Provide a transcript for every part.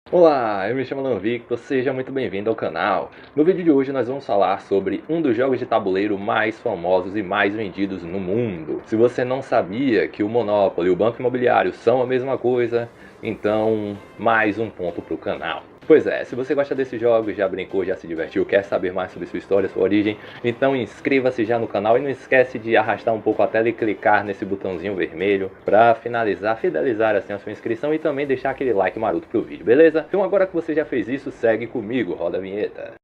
Olá, eu me chamo Alan Victor, seja muito bem-vindo ao canal. No vídeo de hoje nós vamos falar sobre um dos jogos de tabuleiro mais famosos e mais vendidos no mundo. Se você não sabia que o Monopoly e o Banco Imobiliário são a mesma coisa, então mais um ponto para o canal. Pois é, se você gosta desses jogos, já brincou, já se divertiu, quer saber mais sobre sua história, sua origem, então inscreva-se já no canal e não esquece de arrastar um pouco a tela e clicar nesse botãozinho vermelho para finalizar, fidelizar assim a sua inscrição e também deixar aquele like maroto pro vídeo, beleza? Então agora que você já fez isso, segue comigo, roda a vinheta.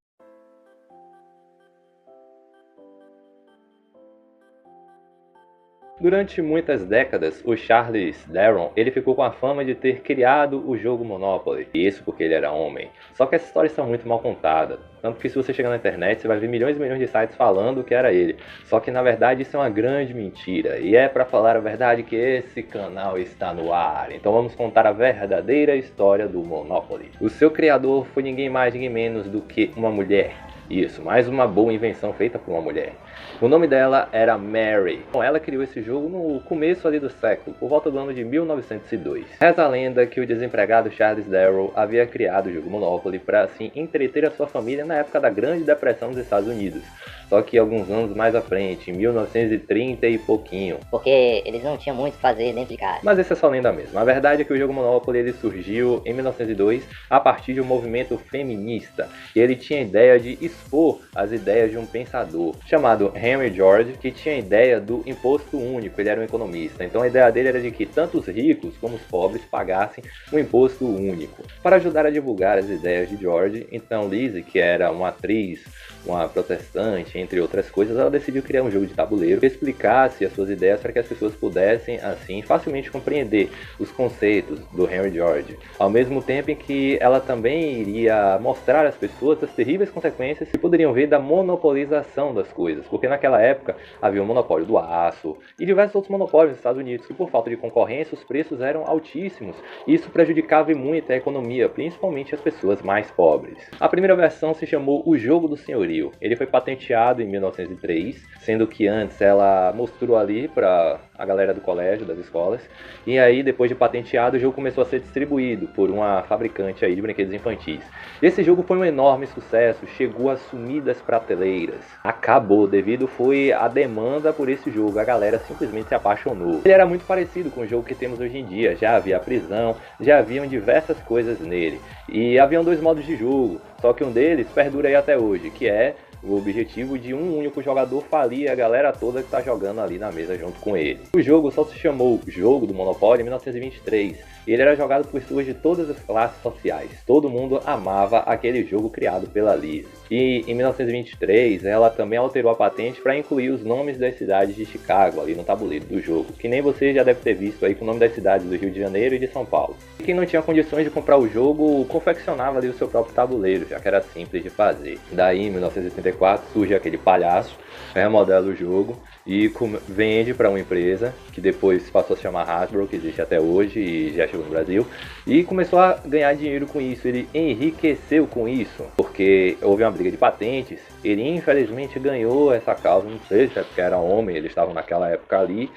Durante muitas décadas, o Charles Darwin ele ficou com a fama de ter criado o jogo Monopoly, e isso porque ele era homem. Só que essa história está muito mal contada, tanto que se você chegar na internet você vai ver milhões e milhões de sites falando que era ele. Só que na verdade isso é uma grande mentira, e é para falar a verdade que esse canal está no ar. Então vamos contar a verdadeira história do Monopoly. O seu criador foi ninguém mais, ninguém menos do que uma mulher. Isso, mais uma boa invenção feita por uma mulher. O nome dela era Mary. Ela criou esse jogo no começo ali do século, por volta do ano de 1902. Reza a lenda que o desempregado Charles Darrow havia criado o jogo Monopoly para assim entreter a sua família na época da Grande Depressão dos Estados Unidos. Só que alguns anos mais à frente, em 1930 e pouquinho. Porque eles não tinham muito o que fazer dentro de casa. Mas essa é só lenda mesmo. A verdade é que o jogo Monopoly ele surgiu em 1902 a partir de um movimento feminista. E ele tinha a ideia de expor as ideias de um pensador chamado Henry George, que tinha a ideia do imposto único. Ele era um economista. Então a ideia dele era de que tanto os ricos como os pobres pagassem um imposto único. Para ajudar a divulgar as ideias de George, então Lizzie, que era uma atriz, uma protestante, entre outras coisas, ela decidiu criar um jogo de tabuleiro que explicasse as suas ideias para que as pessoas pudessem, assim, facilmente compreender os conceitos do Henry George. Ao mesmo tempo em que ela também iria mostrar às pessoas as terríveis consequências que poderiam vir da monopolização das coisas, porque naquela época havia o monopólio do aço e diversos outros monopólios nos Estados Unidos, que por falta de concorrência os preços eram altíssimos e isso prejudicava muito a economia, principalmente as pessoas mais pobres. A primeira versão se chamou O Jogo do Senhorio. Ele foi patenteado em 1903, sendo que antes ela mostrou ali para a galera do colégio, das escolas, e aí depois de patenteado o jogo começou a ser distribuído por uma fabricante aí de brinquedos infantis. Esse jogo foi um enorme sucesso, chegou a sumir das prateleiras, acabou devido foi a demanda por esse jogo, a galera simplesmente se apaixonou. Ele era muito parecido com o jogo que temos hoje em dia, já havia prisão, já haviam diversas coisas nele, e haviam dois modos de jogo, só que um deles perdura aí até hoje, que é o objetivo de um único jogador falir a galera toda que está jogando ali na mesa junto com ele. O jogo só se chamou Jogo do Monopoly em 1923. Ele era jogado por pessoas de todas as classes sociais. Todo mundo amava aquele jogo criado pela Lizzie. E em 1923 ela também alterou a patente para incluir os nomes das cidades de Chicago ali no tabuleiro do jogo, que nem você já deve ter visto aí com o nome das cidades do Rio de Janeiro e de São Paulo. E quem não tinha condições de comprar o jogo confeccionava ali o seu próprio tabuleiro, já que era simples de fazer. Daí em 1984 surge aquele palhaço, remodela o jogo e vende para uma empresa que depois passou a se chamar Hasbro, que existe até hoje e já chegou no Brasil, e começou a ganhar dinheiro com isso. Ele enriqueceu com isso, porque houve uma briga de patentes. Ele infelizmente ganhou essa causa, não sei se é porque era homem, eles estavam naquela época ali,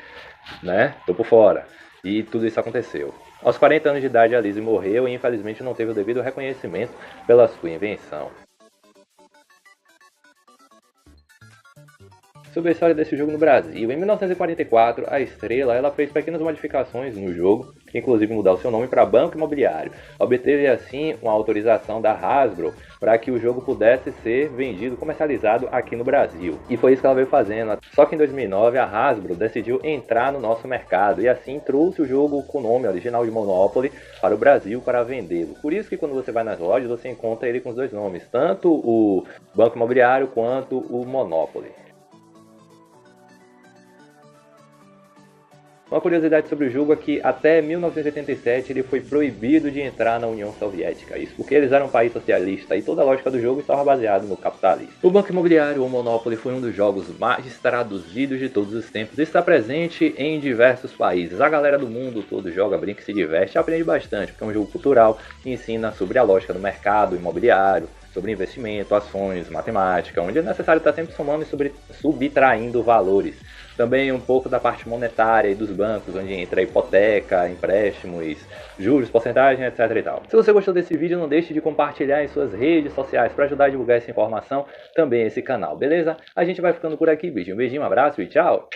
né? Tô por fora. E tudo isso aconteceu. Aos 40 anos de idade a Lizzie morreu e infelizmente não teve o devido reconhecimento pela sua invenção. Sobre a história desse jogo no Brasil. Em 1944, a Estrela ela fez pequenas modificações no jogo, inclusive mudar o seu nome para Banco Imobiliário. Obteve assim uma autorização da Hasbro para que o jogo pudesse ser vendido, comercializado aqui no Brasil. E foi isso que ela veio fazendo. Só que em 2009 a Hasbro decidiu entrar no nosso mercado e assim trouxe o jogo com o nome original de Monopoly para o Brasil para vendê-lo. Por isso que quando você vai nas lojas você encontra ele com os dois nomes, tanto o Banco Imobiliário quanto o Monopoly. Uma curiosidade sobre o jogo é que até 1987 ele foi proibido de entrar na União Soviética, isso porque eles eram um país socialista e toda a lógica do jogo estava baseada no capitalismo. O Banco Imobiliário ou Monopoly foi um dos jogos mais traduzidos de todos os tempos e está presente em diversos países. A galera do mundo todo joga, brinca e se diverte e aprende bastante, porque é um jogo cultural que ensina sobre a lógica do mercado imobiliário, sobre investimento, ações, matemática, onde é necessário estar sempre somando e subtraindo valores. Também um pouco da parte monetária e dos bancos, onde entra hipoteca, empréstimos, juros, porcentagem, etc e tal. Se você gostou desse vídeo, não deixe de compartilhar em suas redes sociais para ajudar a divulgar essa informação, também esse canal, beleza? A gente vai ficando por aqui, beijinho, um abraço e tchau!